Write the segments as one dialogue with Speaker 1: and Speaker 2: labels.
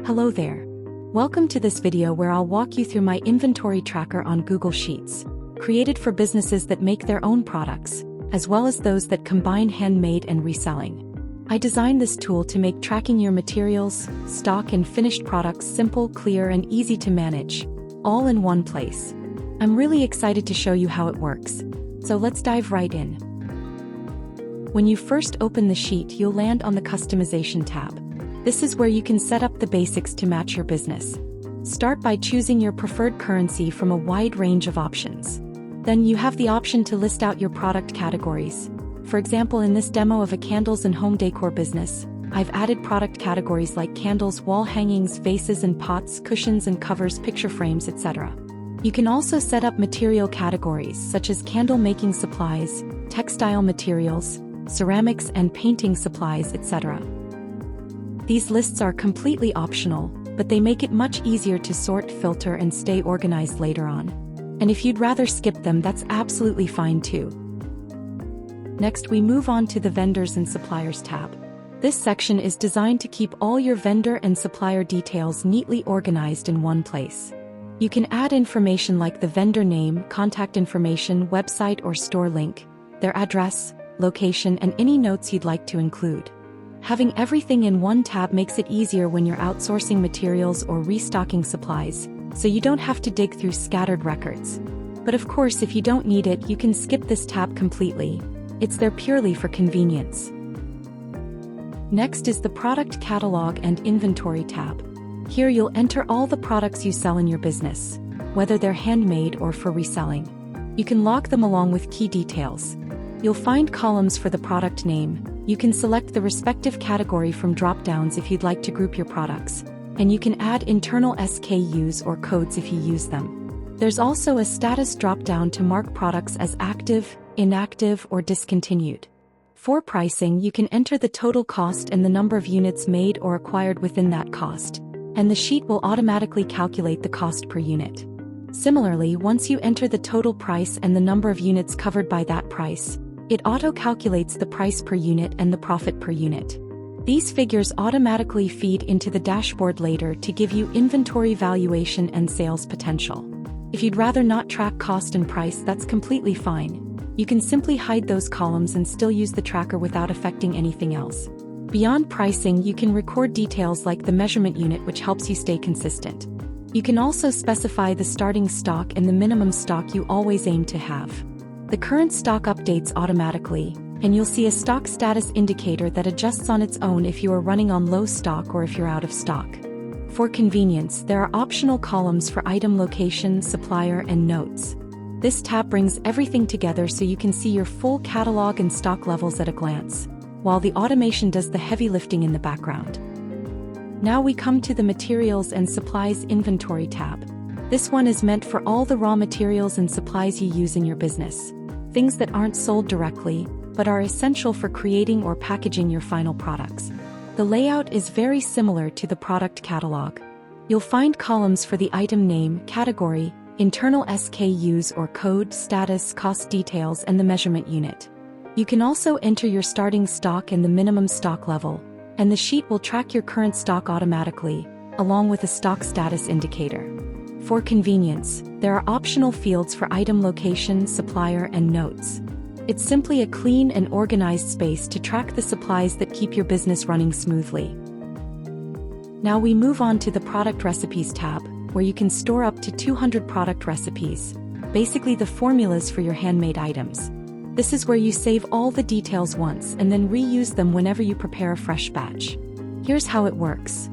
Speaker 1: Hello there. Welcome to this video where I'll walk you through my inventory tracker on Google Sheets, created for businesses that make their own products, as well as those that combine handmade and reselling. I designed this tool to make tracking your materials, stock and finished products simple, clear and easy to manage, all in one place. I'm really excited to show you how it works, so let's dive right in. When you first open the sheet, you'll land on the Customization tab. This is where you can set up the basics to match your business. Start by choosing your preferred currency from a wide range of options. Then you have the option to list out your product categories. For example, in this demo of a candles and home decor business, I've added product categories like candles, wall hangings, vases and pots, cushions and covers, picture frames, etc. You can also set up material categories such as candle making supplies, textile materials, ceramics and painting supplies, etc. These lists are completely optional, but they make it much easier to sort, filter, and stay organized later on. And if you'd rather skip them, that's absolutely fine too. Next, we move on to the Vendors and Suppliers tab. This section is designed to keep all your vendor and supplier details neatly organized in one place. You can add information like the vendor name, contact information, website or store link, their address, location, and any notes you'd like to include. Having everything in one tab makes it easier when you're outsourcing materials or restocking supplies, so you don't have to dig through scattered records. But of course, if you don't need it, you can skip this tab completely. It's there purely for convenience. Next is the Product Catalog and Inventory tab. Here you'll enter all the products you sell in your business, whether they're handmade or for reselling. You can log them along with key details. You'll find columns for the product name. You can select the respective category from drop-downs if you'd like to group your products, and you can add internal SKUs or codes if you use them. There's also a status drop-down to mark products as active, inactive, or discontinued. For pricing, you can enter the total cost and the number of units made or acquired within that cost, and the sheet will automatically calculate the cost per unit. Similarly, once you enter the total price and the number of units covered by that price, it auto-calculates the price per unit and the profit per unit. These figures automatically feed into the dashboard later to give you inventory valuation and sales potential. If you'd rather not track cost and price, that's completely fine. You can simply hide those columns and still use the tracker without affecting anything else. Beyond pricing, you can record details like the measurement unit, which helps you stay consistent. You can also specify the starting stock and the minimum stock you always aim to have. The current stock updates automatically, and you'll see a stock status indicator that adjusts on its own if you are running on low stock or if you're out of stock. For convenience, there are optional columns for item location, supplier, and notes. This tab brings everything together so you can see your full catalog and stock levels at a glance, while the automation does the heavy lifting in the background. Now we come to the Materials and Supplies Inventory tab. This one is meant for all the raw materials and supplies you use in your business. Things that aren't sold directly, but are essential for creating or packaging your final products. The layout is very similar to the product catalog. You'll find columns for the item name, category, internal SKUs or code, status, cost details, and the measurement unit. You can also enter your starting stock and the minimum stock level, and the sheet will track your current stock automatically, along with a stock status indicator. For convenience, there are optional fields for item location, supplier, and notes. It's simply a clean and organized space to track the supplies that keep your business running smoothly. Now we move on to the Product Recipes tab, where you can store up to 200 product recipes, basically the formulas for your handmade items. This is where you save all the details once and then reuse them whenever you prepare a fresh batch. Here's how it works.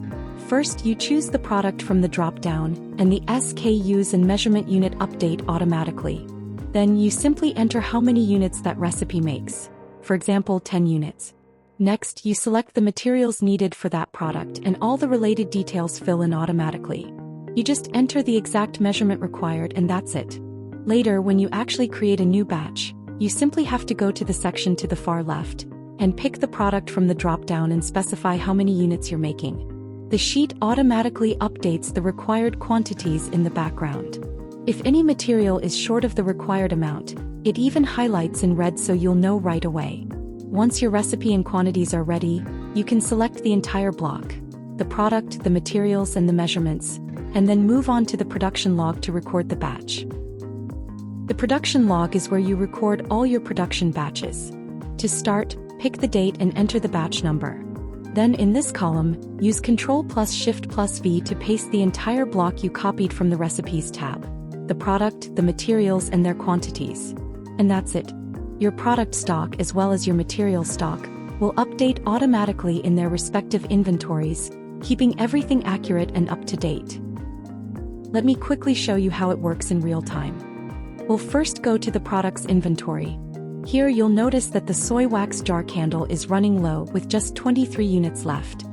Speaker 1: First, you choose the product from the drop-down, and the SKUs and measurement unit update automatically. Then you simply enter how many units that recipe makes. For example, 10 units. Next, you select the materials needed for that product and all the related details fill in automatically. You just enter the exact measurement required and that's it. Later, when you actually create a new batch, you simply have to go to the section to the far left and pick the product from the drop-down and specify how many units you're making. The sheet automatically updates the required quantities in the background. If any material is short of the required amount, it even highlights in red so you'll know right away. Once your recipe and quantities are ready, you can select the entire block. the product, the materials, and the measurements, and then move on to the production log to record the batch. The production log is where you record all your production batches. To start, pick the date and enter the batch number. Then in this column, use Ctrl+Shift+V to paste the entire block you copied from the Recipes tab. The product, the materials, and their quantities. And that's it. Your product stock as well as your material stock will update automatically in their respective inventories, keeping everything accurate and up to date. Let me quickly show you how it works in real time. We'll first go to the product's inventory. Here you'll notice that the soy wax jar candle is running low with just 23 units left.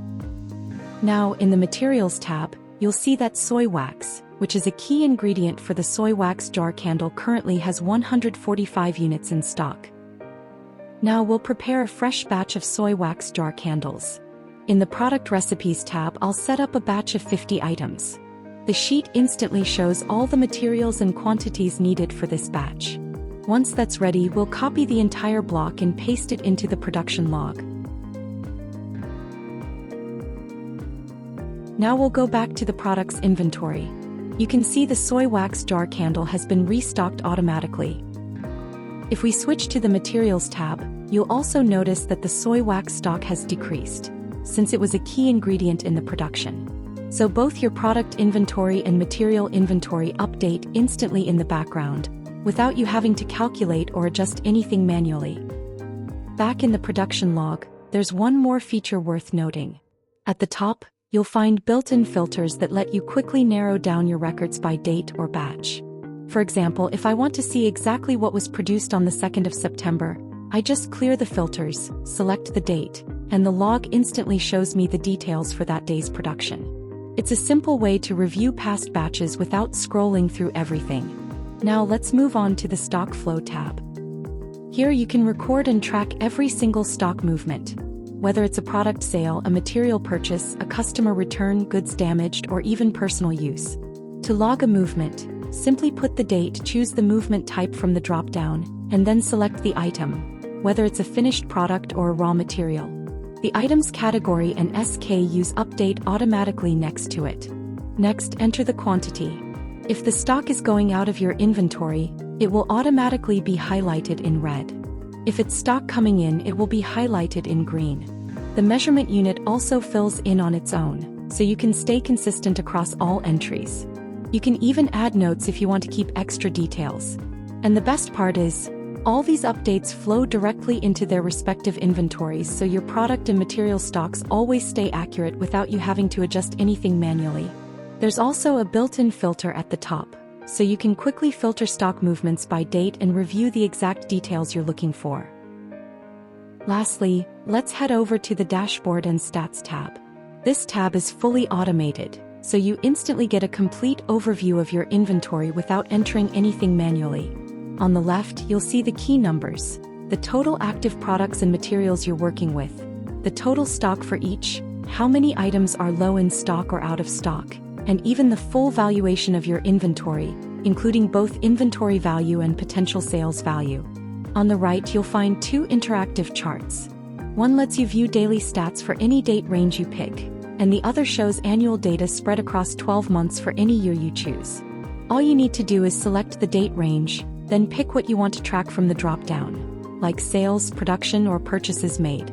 Speaker 1: Now, in the Materials tab, you'll see that soy wax, which is a key ingredient for the soy wax jar candle, currently has 145 units in stock. Now we'll prepare a fresh batch of soy wax jar candles. In the Product Recipes tab, I'll set up a batch of 50 items. The sheet instantly shows all the materials and quantities needed for this batch. Once that's ready, we'll copy the entire block and paste it into the production log. Now we'll go back to the product's inventory. You can see the soy wax jar candle has been restocked automatically. If we switch to the Materials tab, you'll also notice that the soy wax stock has decreased, since it was a key ingredient in the production. So both your product inventory and material inventory update instantly in the background, without you having to calculate or adjust anything manually. Back in the production log, there's one more feature worth noting. At the top, you'll find built-in filters that let you quickly narrow down your records by date or batch. For example, if I want to see exactly what was produced on the 2nd of September, I just clear the filters, select the date, and the log instantly shows me the details for that day's production. It's a simple way to review past batches without scrolling through everything. Now let's move on to the Stock Flow tab. Here you can record and track every single stock movement. Whether it's a product sale, a material purchase, a customer return, goods damaged, or even personal use. To log a movement, simply put the date, choose the movement type from the drop-down, and then select the item, whether it's a finished product or a raw material. The item's category and SKUs update automatically next to it. Next, enter the quantity. If the stock is going out of your inventory, it will automatically be highlighted in red. If it's stock coming in, it will be highlighted in green. The measurement unit also fills in on its own, so you can stay consistent across all entries. You can even add notes if you want to keep extra details. And the best part is, all these updates flow directly into their respective inventories, so your product and material stocks always stay accurate without you having to adjust anything manually. There's also a built-in filter at the top, so you can quickly filter stock movements by date and review the exact details you're looking for. Lastly, let's head over to the Dashboard and Stats tab. This tab is fully automated, so you instantly get a complete overview of your inventory without entering anything manually. On the left, you'll see the key numbers, the total active products and materials you're working with, the total stock for each, how many items are low in stock or out of stock, and even the full valuation of your inventory, including both inventory value and potential sales value. On the right, you'll find two interactive charts. One lets you view daily stats for any date range you pick, and the other shows annual data spread across 12 months for any year you choose. All you need to do is select the date range, then pick what you want to track from the drop-down, like sales, production, or purchases made.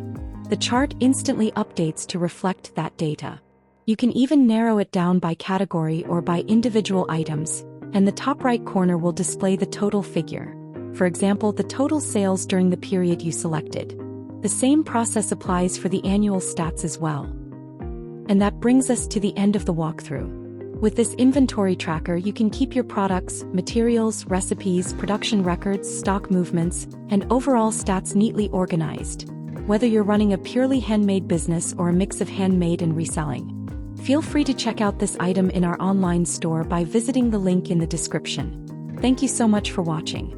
Speaker 1: The chart instantly updates to reflect that data. You can even narrow it down by category or by individual items, and the top right corner will display the total figure. For example, the total sales during the period you selected. The same process applies for the annual stats as well. And that brings us to the end of the walkthrough. With this inventory tracker, you can keep your products, materials, recipes, production records, stock movements, and overall stats neatly organized. Whether you're running a purely handmade business or a mix of handmade and reselling. Feel free to check out this item in our online store by visiting the link in the description. Thank you so much for watching.